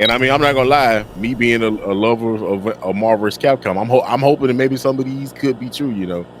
And I mean, I'm not gonna lie, me being a lover of Marvel vs. Capcom, I'm hoping that maybe some of these could be true.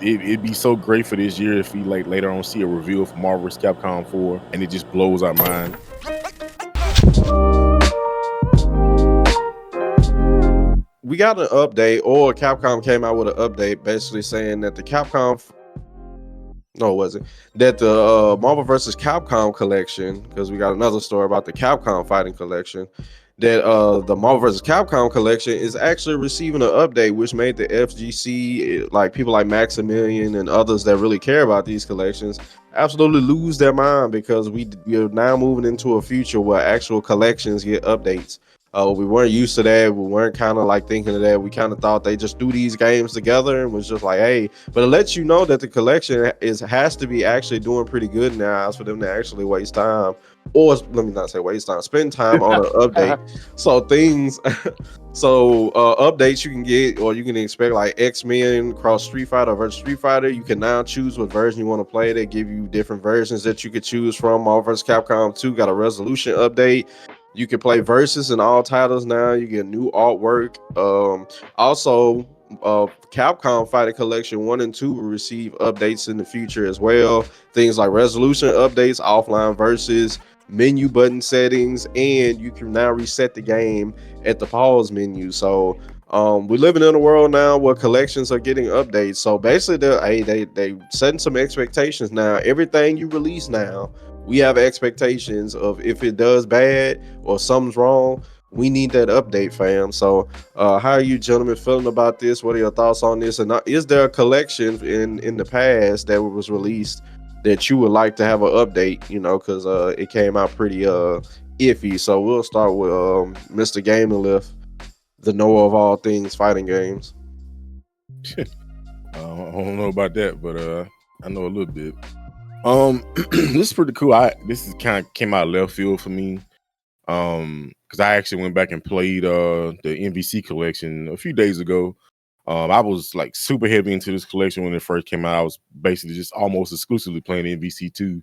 It'd be so great for this year if we like later on see a reveal for Marvel vs. Capcom 4, and it just blows our mind. We got an update, or Capcom came out with an update, basically saying that the Marvel vs. Capcom collection, because we got another story about the Capcom fighting collection, that the Marvel vs. Capcom collection is actually receiving an update, which made the FGC, like people like Maximilian and others that really care about these collections, absolutely lose their mind, because we are now moving into a future where actual collections get updates. We weren't used to that. We weren't kind of like thinking of that. We kind of thought they just do these games together and was just like, hey. But it lets you know that the collection has to be actually doing pretty good now for them to actually waste time, or let me not say waste time, spend time on an update. So updates you can get, or you can expect, like X-Men cross Street Fighter versus Street Fighter. You can now choose what version you want to play. They give you different versions that you could choose from. Marvel vs. Capcom 2 got a resolution update. You can play versus in all titles now. You get new artwork. Also, Capcom Fighting Collection 1 and 2 will receive updates in the future as well. Things like resolution updates, offline versus, menu button settings, and you can now reset the game at the pause menu. So we're living in a world now where collections are getting updates. So basically, they setting some expectations now. Everything you release now, we have expectations of, if it does bad or something's wrong, we need that update, fam. So how are you gentlemen feeling about this? What are your thoughts on this? And is there a collection in the past that was released that you would like to have an update, because it came out pretty iffy? So we'll start with Mr. Gaming Lift, the Noah of all things fighting games. I don't know about that, but I know a little bit. This is pretty cool. This is kind of came out of left field for me. Because I actually went back and played the MVC collection a few days ago. I was like super heavy into this collection when it first came out. I was basically just almost exclusively playing MVC 2.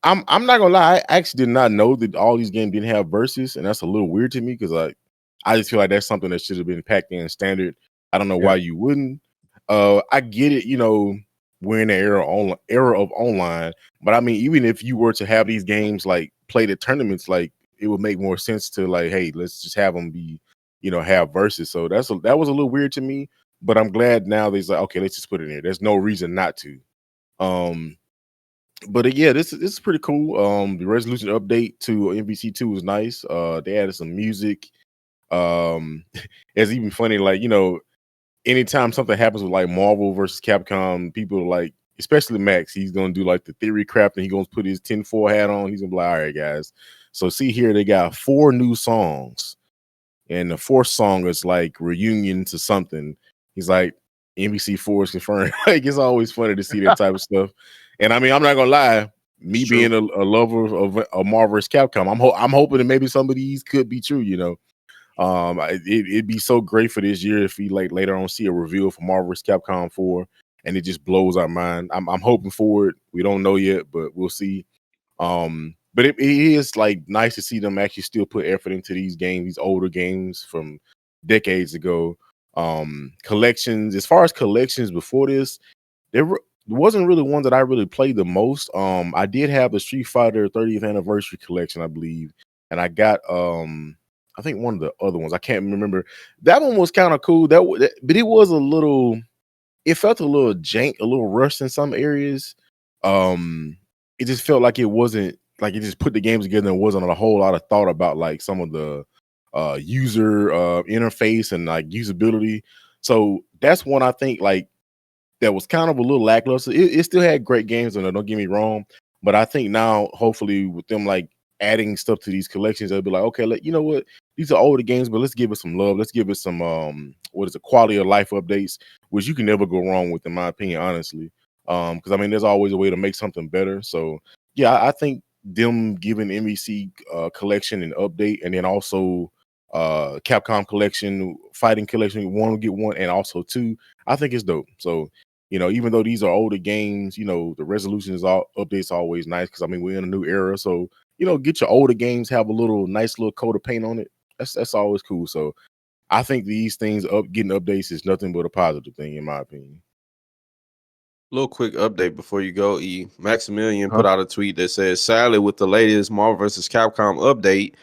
I'm not gonna lie, I actually did not know that all these games didn't have verses, and that's a little weird to me, because I just feel like that's something that should have been packed in standard. I don't know why you wouldn't. I get it, we're in the era of online, but I mean, even if you were to have these games like played at tournaments, like it would make more sense to like, hey, let's just have them be, have verses. So that was a little weird to me, but I'm glad now there's like, okay, let's just put it in there. There's no reason not to. But yeah, this is pretty cool. The resolution update to MVC2 was nice. They added some music. It's even funny, like, anytime something happens with like Marvel versus Capcom, people are like, especially Max, he's gonna do like the theory crap, and he's gonna put his 10-4 hat on. He's gonna be like, all right, guys. So see here, they got 4 new songs, and the 4th song is like reunion to something. He's like, MVC4 is confirmed. Like, it's always funny to see that type of stuff. And I mean, I'm not gonna lie, me being a lover of Marvel vs. Capcom, I'm hoping that maybe some of these could be true. It'd be so great for this year if we like later on see a reveal for Marvel vs. Capcom 4, and it just blows our mind. I'm hoping for it. We don't know yet, but we'll see. But it is like nice to see them actually still put effort into these games, these older games from decades ago. Collections, as far as collections before this, there wasn't really one that I really played the most. I did have the Street Fighter 30th anniversary collection, I believe, and I got I think one of the other ones, I can't remember. That one was kind of cool. But it was a little. It felt a little jank, a little rushed in some areas. It just felt like it wasn't like it just put the games together and wasn't a whole lot of thought about like some of the user interface and like usability. So that's one I think like that was kind of a little lackluster. It still had great games on it, don't get me wrong, but I think now hopefully with them like adding stuff to these collections, they'll be like, okay, you know what, these are older games, but let's give it some love. Let's give it some quality of life updates, which you can never go wrong with, in my opinion, honestly. Because I mean, there's always a way to make something better. So yeah, I think them giving MVC collection an update, and then also Capcom collection, fighting collection, 1 will get 1, and also 2, I think it's dope. So even though these are older games, the resolution is updates are always nice, because I mean we're in a new era. So get your older games, have a nice little coat of paint on it. That's always cool. So I think these things getting updates is nothing but a positive thing in my opinion. Little quick update before you go. Maximilian put out a tweet that says, "Sadly, with the latest Marvel vs. Capcom update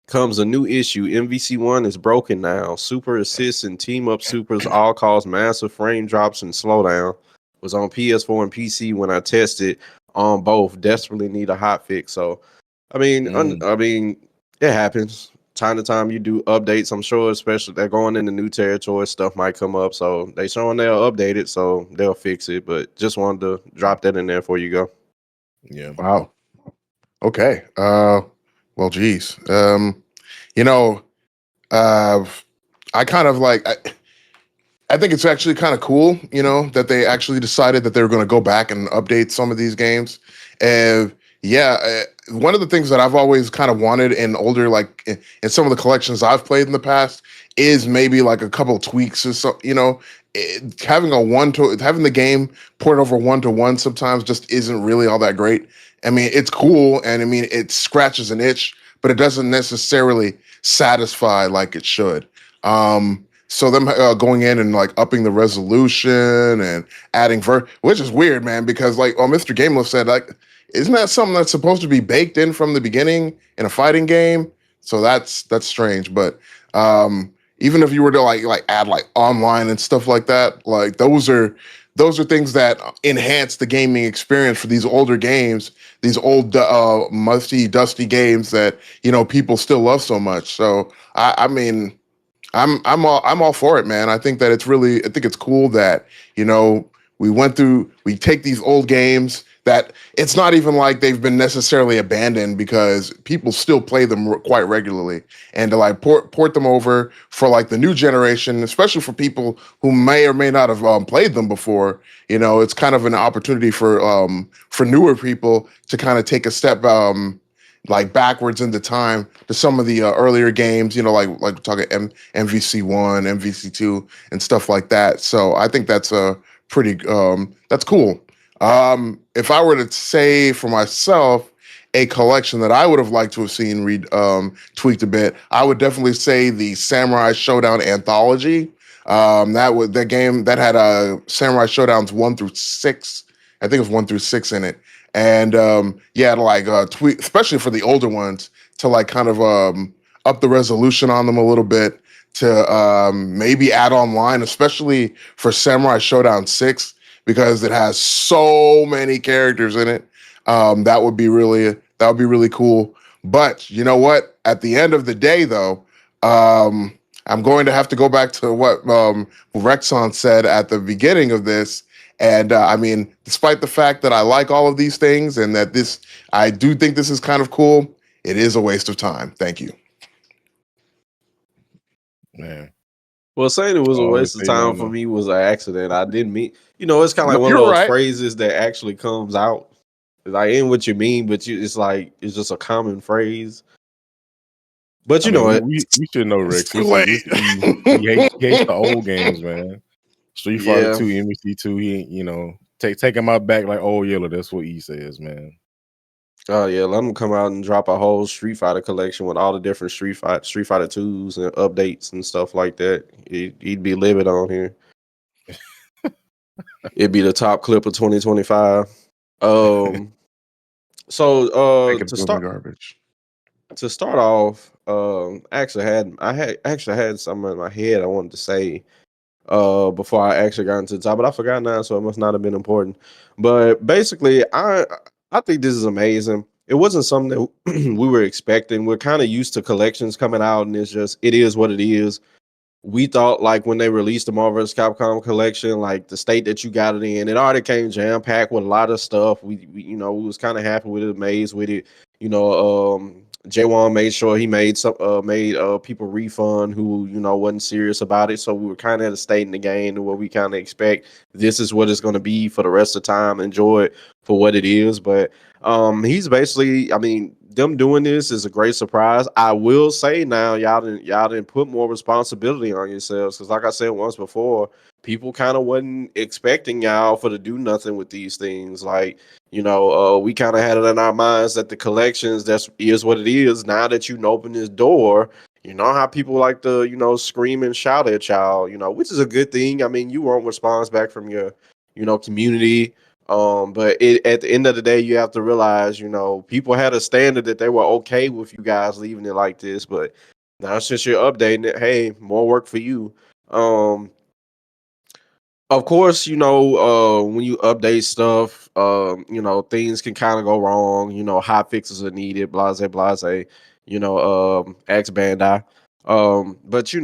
comes a new issue. MVC1 is broken now. Super assists and team up supers all cause massive frame drops and slowdown. Was on PS4 and PC when I tested on both. Desperately need a hot fix." So, I mean, it happens. Time to time, you do updates. I'm sure, especially they're going into new territory, stuff might come up. So they showing they'll update it, so they'll fix it. But just wanted to drop that in there before you go. Yeah. Wow. Okay. Well, geez. You know, I kind of like. I think it's actually kind of cool, you know, that they actually decided that they were going to go back and update some of these games. And one of the things that I've always kind of wanted in older, like in some of the collections I've played in the past, is maybe like a couple of tweaks or so. You know, having having the game port over 1-to-1 sometimes just isn't really all that great. I mean, it's cool, and I mean, it scratches an itch, but it doesn't necessarily satisfy like it should. So them going in and like upping the resolution and adding which is weird, man, because like Mr. Gameless said, like, isn't that something that's supposed to be baked in from the beginning in a fighting game? So that's strange. But even if you were to like add like online and stuff like that, like those are things that enhance the gaming experience for these older games, these old musty, dusty games that, you know, people still love so much. So I mean, I'm all for it, man. I think that I think it's cool that, you know, we take these old games that it's not even like they've been necessarily abandoned, because people still play them quite regularly, and to like port them over for like the new generation, especially for people who may or may not have played them before. You know, it's kind of an opportunity for newer people to kind of take a step like backwards into time to some of the earlier games, you know, like we're talking MVC1, MVC2, and stuff like that. So I think that's a pretty that's cool. If I were to say for myself a collection that I would have liked to have seen tweaked a bit, I would definitely say the Samurai Showdown anthology. That game that had Samurai Showdowns 1-6. I think it was 1-6 in it. And to like tweak, especially for the older ones, to like kind of up the resolution on them a little bit, to maybe add online, especially for Samurai Showdown 6, because it has so many characters in it. That would be really cool. But you know what? At the end of the day, though, I'm going to have to go back to what Rexon said at the beginning of this. And I mean, despite the fact that I like all of these things and that I do think this is kind of cool, it is a waste of time. Thank you. Man. Well, saying it was a waste of time for me was an accident. I didn't mean, you know, it's kind of like one of those phrases that actually comes out. Like, ain't what you mean, but it's like, it's just a common phrase. But you know it. We should know Rex. He hates the old games, man. Street Fighter 2, MVC2, he ain't, you know, taking my back like old yellow. That's what he says, man. Oh yeah, let him come out and drop a whole Street Fighter collection with all the different Street Fighter 2s and updates and stuff like that. He'd be livid on here. It'd be the top clip of 2025. To start off, I actually had something in my head I wanted to say before I actually got into the top, but I forgot now, so it must not have been important. But basically, I think this is amazing. It wasn't something that we were expecting. We're kind of used to collections coming out, and it is what it is. We thought, like, when they released the Marvel vs. Capcom collection, like the state that you got it in, it already came jam packed with a lot of stuff. We was kind of happy with it, amazed with it. You know, J1 made sure he made people refund who, you know, wasn't serious about it. So we were kind of at a state in the game where we kind of expect this is what it's going to be for the rest of the time. Enjoy it for what it is. But he's basically, I mean, them doing this is a great surprise. I will say now, y'all didn't put more responsibility on yourselves, because like I said once before, people kind of wasn't expecting y'all to do nothing with these things. Like, you know, we kind of had it in our minds that the collections, is what it is. Now that you can open this door, You know how people like to, scream and shout at y'all, which is a good thing. I mean, you want response back from your, community. But at the end of the day, you have to realize, people had a standard that they were okay with you guys leaving it like this. But now since you're updating it, hey, more work for you. Um, of course, when you update stuff, things can kind of go wrong. Hot fixes are needed, blase, blase, X Bandai. But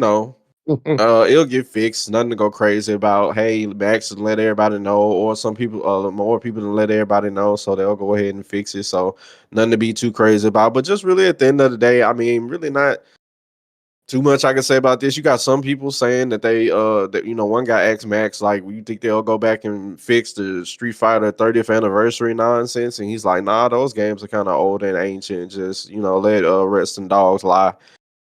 it'll get fixed. Nothing to go crazy about. Hey, Max, and let everybody know, or some people, more people to let everybody know, so they'll go ahead and fix it. So nothing to be too crazy about. But just really at the end of the day, I mean, really not too much I can say about this. You got some people saying that one guy asked Max, like, you think they'll go back and fix the Street Fighter 30th anniversary nonsense? And he's like, nah, those games are kind of old and ancient. Just, let resting dogs lie.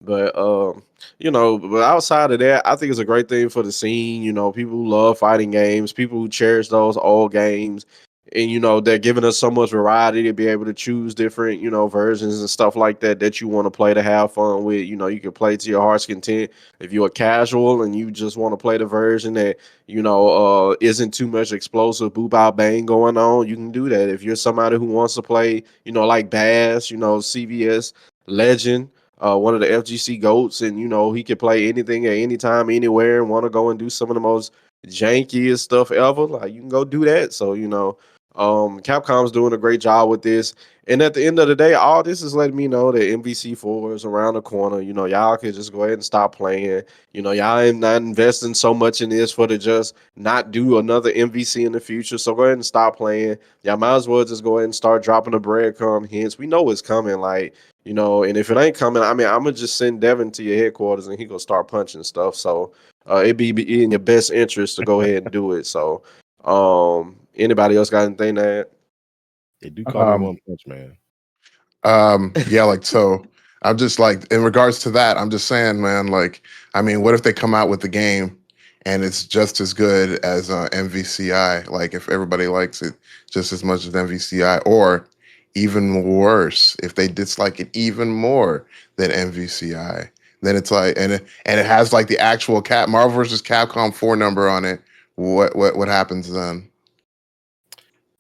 But but outside of that, I think it's a great thing for the scene. People who love fighting games, people who cherish those old games, and they're giving us so much variety to be able to choose different, versions and stuff like that you want to play to have fun with. You can play to your heart's content. If you're a casual and you just want to play the version that isn't too much explosive boop out bang going on, you can do that. If you're somebody who wants to play, like Bass, CVS Legend, one of the FGC goats, and he can play anything at any time, anywhere, and want to go and do some of the most jankiest stuff ever. Like, you can go do that. So Capcom's doing a great job with this. And at the end of the day, all this is letting me know that MVC4 is around the corner. Y'all can just go ahead and stop playing. Y'all ain't not investing so much in this for to just not do another MVC in the future. So go ahead and stop playing. Y'all might as well just go ahead and start dropping the breadcrumb hints. We know it's coming. Like, and if it ain't coming, I mean, I'm gonna just send Devin to your headquarters and he gonna start punching stuff. So it'd be in your best interest to go ahead and do it. So anybody else got anything to add? They do call me One Punch Man. Yeah, like, so I'm just like, in regards to that, I'm just saying, man, like, I mean, what if they come out with the game and it's just as good as MVCI? Like, if everybody likes it just as much as MVCI, or even worse, if they dislike it even more than MVCI, then it's like, and it has like the actual Marvel versus Capcom 4 number on it. What happens then?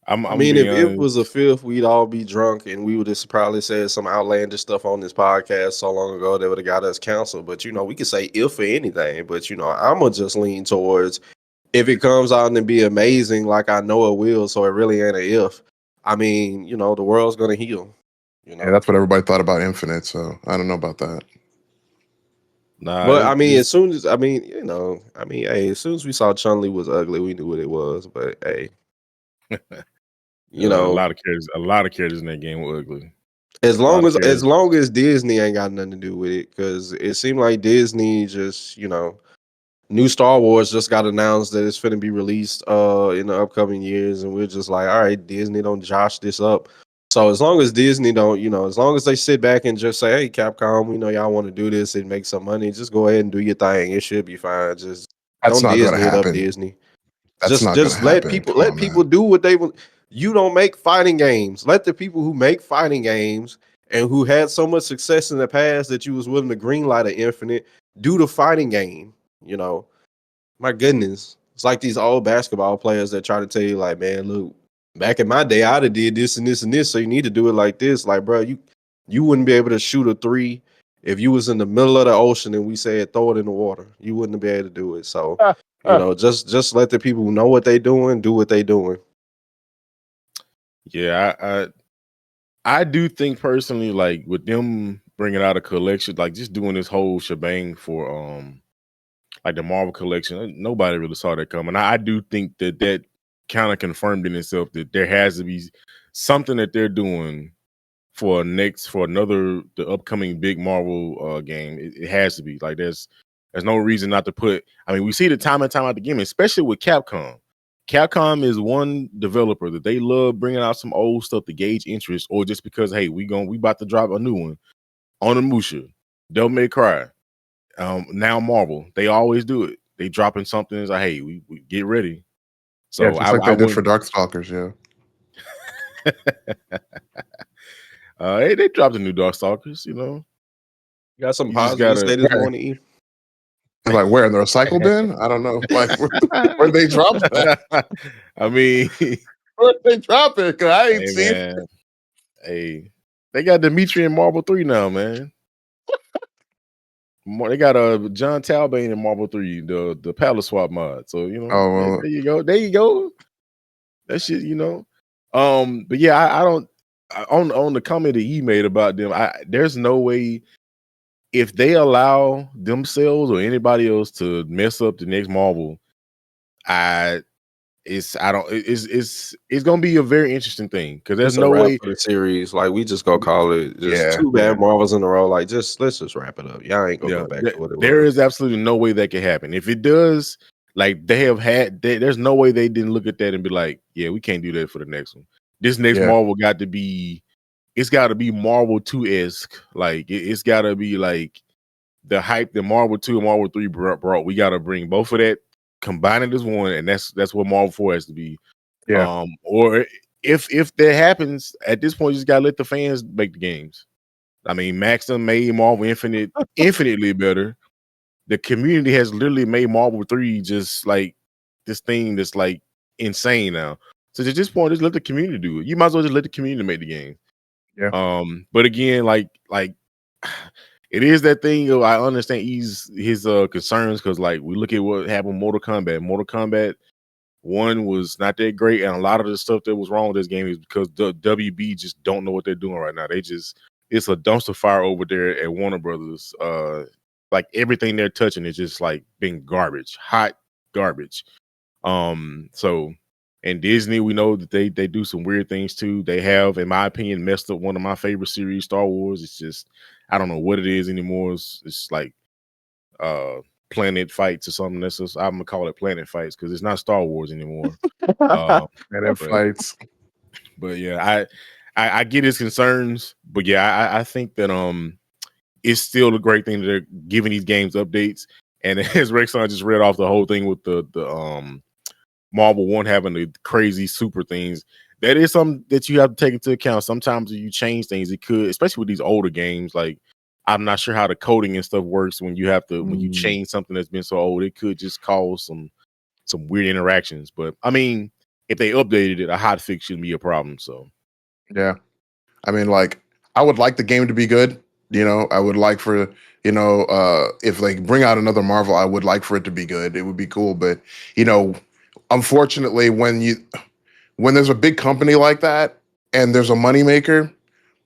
I mean, if it was a fifth, we'd all be drunk and we would have probably said some outlandish stuff on this podcast so long ago that would have got us canceled. But, we could say if for anything. But, I'm going to just lean towards if it comes out and be amazing, like I know it will, so it really ain't a if. I mean, the world's going to heal. Yeah, that's what everybody thought about Infinite, so I don't know about that. Nah, but I mean, as soon as hey, as soon as we saw Chun-Li was ugly, we knew what it was. But hey, a lot of characters in that game were ugly. As long as Disney ain't got nothing to do with it, because it seemed like Disney just, new Star Wars just got announced that it's going to be released in the upcoming years, and we're just like, all right, Disney, don't josh this up. So as long as Disney don't, as long as they sit back and just say, hey, Capcom, we know y'all want to do this and make some money, just go ahead and do your thing. It should be fine. Just that's don't not Disney it happen. up, Disney. That's Just let people do what they want. You don't make fighting games. Let the people who make fighting games and who had so much success in the past that you was willing to greenlight an Infinite do the fighting game. My goodness, it's like these old basketball players that try to tell you, like, man, look, back in my day, I'd have did this and this and this, so you need to do it like this. Like, bro, you wouldn't be able to shoot a three if you was in the middle of the ocean and we said throw it in the water. You wouldn't be able to do it. So, just let the people who know what they doing do what they doing. Yeah, I do think personally, like, with them bringing out a collection, like just doing this whole shebang for like the Marvel collection, nobody really saw that coming. I do think that kind of confirmed in itself that there has to be something that they're doing for the upcoming big Marvel game. It has to be like there's no reason not to put. I mean, we see the time and time out the game, especially with Capcom. Capcom is one developer that they love bringing out some old stuff to gauge interest, or just because, hey, we about to drop a new one on a Musha, Devil May Cry. Now Marvel, they always do it. They dropping something. It's like, hey, we get ready. So yeah, just like they did for Darkstalkers, yeah. Hey, they dropped the new Darkstalkers, You got some You just positive to gotta. say this Where? morning, E? Like where in the recycle bin? I don't know. Like where they drop that? I mean, Where they drop it? 'Cause I ain't hey seen. man, hey, they got Dimitri in Marvel 3 now, man. They got John Talbot in Marvel 3, the palette swap mod. So Oh, well, there you go. There you go. That shit, But yeah, I don't on the comment that he made about them. There's no way if they allow themselves or anybody else to mess up the next Marvel, it's gonna be a very interesting thing because there's It's a no wrap way. for the series. Like we just gonna call it just yeah, two bad Yeah. Marvels in a row. Like let's just wrap it up. Y'all ain't gonna Yeah, go back to what it there was. is absolutely no way that could happen. If it does, like there's no way they didn't look at that and be like, yeah, we can't do that for the next one. This next yeah, Marvel it's got to be Marvel 2-esque. Like it's got to be like the hype that Marvel 2 and Marvel 3 brought. We got to bring both of that, combine it as one, and that's what Marvel 4 has to be. yeah, Or if that happens, at this point, you just gotta let the fans make the games. I mean, Maxim made Marvel Infinite infinitely better. The community has literally made Marvel 3 just like this thing that's like insane now. So at this point, just let the community do it. You might as well just let the community make the game. yeah. But again, like it is that thing of I understand his concerns because like we look at what happened with Mortal Kombat. Mortal Kombat 1 was not that great, and a lot of the stuff that was wrong with this game is because the WB just don't know what they're doing right now. It's a dumpster fire over there at Warner Brothers. Like everything they're touching is just like being garbage, hot garbage. So and Disney, we know that they do some weird things too. They have, in my opinion, messed up one of my favorite series, Star Wars. It's just I don't know what it is anymore. It's like planet fights or something. I'm gonna call it planet fights because it's not Star Wars anymore. Uh, And it but fights. but yeah, I get his concerns, but yeah, I think that it's still a great thing that they're giving these games updates. And as Rexon just read off the whole thing with the Marvel 1 having the crazy super things, that is something that you have to take into account. Sometimes if you change things, it could, especially with these older games, like I'm not sure how the coding and stuff works when when you change something that's been so old, it could just cause some weird interactions. But I mean, if they updated it, a hot fix shouldn't be a problem. So Yeah. I mean, like, I would like the game to be good. I would like for, if they bring out another Marvel, I would like for it to be good. It would be cool. But, you know, unfortunately, when there's a big company like that and there's a moneymaker,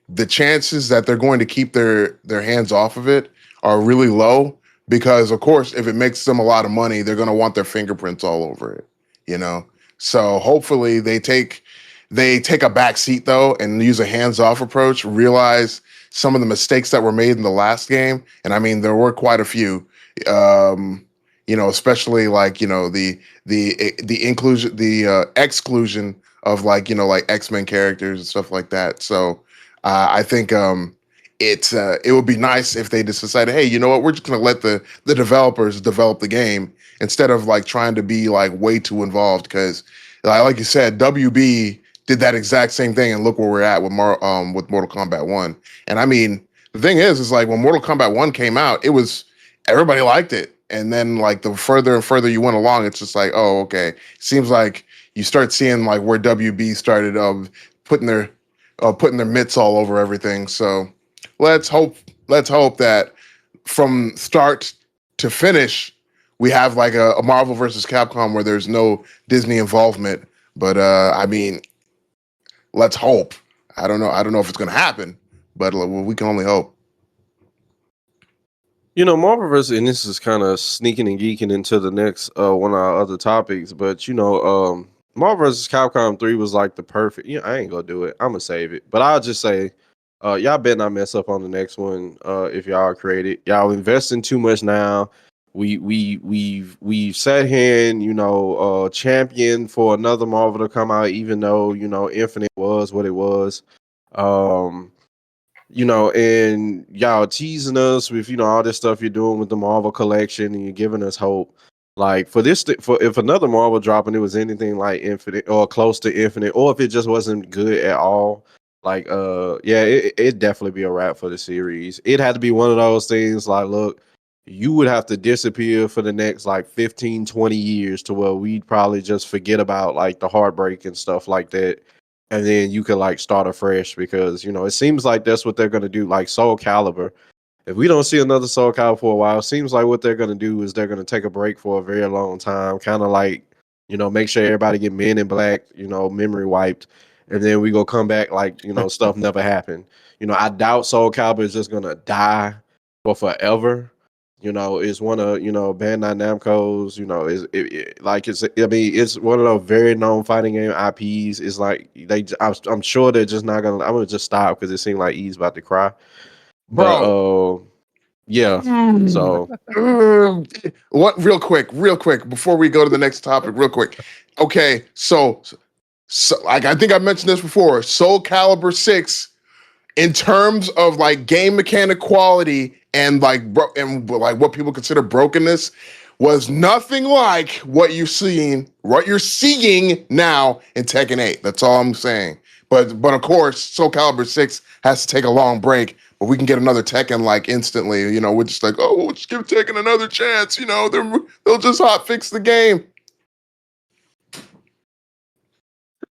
the chances that they're going to keep their hands off of it are really low because of course if it makes them a lot of money they're going to want their fingerprints all over it, you know so hopefully they take a back seat though and use a hands-off approach, realize some of the mistakes that were made in the last game, and I mean there were quite a few, especially like the inclusion, the exclusion of like X-Men characters and stuff like that. So I think it would be nice if they just decided, hey, you know what, we're just gonna let the developers develop the game instead of like trying to be like way too involved. Because like you said, WB did that exact same thing, and look where we're at with with Mortal Kombat 1. And I mean, the thing is like when Mortal Kombat 1 came out, it was everybody liked it. And then like the further and further you went along, it's just like, oh, okay. Seems like you start seeing like where WB started putting their putting their mitts all over everything. So let's hope that from start to finish, we have like a Marvel versus Capcom where there's no Disney involvement. But I mean, let's hope. I don't know. I don't know if it's going to happen, but we can only hope. Marvel vs. and this is kind of sneaking and geeking into the next one of our other topics, but Marvel vs. Capcom 3 was like the perfect. I ain't gonna do it. I'm gonna save it, but I'll just say, y'all better not mess up on the next one. If y'all create it, y'all investing too much now. We've sat here and champion for another Marvel to come out, even though Infinite was what it was. And y'all teasing us with all this stuff you're doing with the Marvel collection, and you're giving us hope. Like for if another Marvel drop and it was anything like Infinite or close to Infinite, or if it just wasn't good at all, Like, yeah, it'd definitely be a wrap for the series. It had to be one of those things like, look, you would have to disappear for the next like 15, 20 years to where we'd probably just forget about like the heartbreak and stuff like that. And then you could like start afresh because, you know, it seems like that's what they're going to do. Like Soul Calibur. If we don't see another Soul Calibur for a while, it seems like what they're going to do is they're going to take a break for a very long time, kind of like, you know, make sure everybody get Men in Black, you know, memory wiped, and then we go come back like, you know, stuff never happened. You know, I doubt Soul Calibur is just going to die for forever. You know, it's one of, you know, Bandai Namco's, you know, I mean, it's one of those very known fighting game IPs. It's like I'm sure they're just not gonna. I'm gonna just stop because it seemed like E's about to cry. But Bro. yeah. So What real quick before we go to the next topic, real quick. Okay, so like I think I mentioned this before, Soul Calibur 6 in terms of like game mechanic quality and like like what people consider brokenness was nothing like what you're seeing now in Tekken 8. That's all I'm saying. But of course, Soul Calibur 6 has to take a long break, but we can get another Tekken like instantly. You know, we're just like, oh, we'll just give Tekken another chance. You know, they'll just hot fix the game.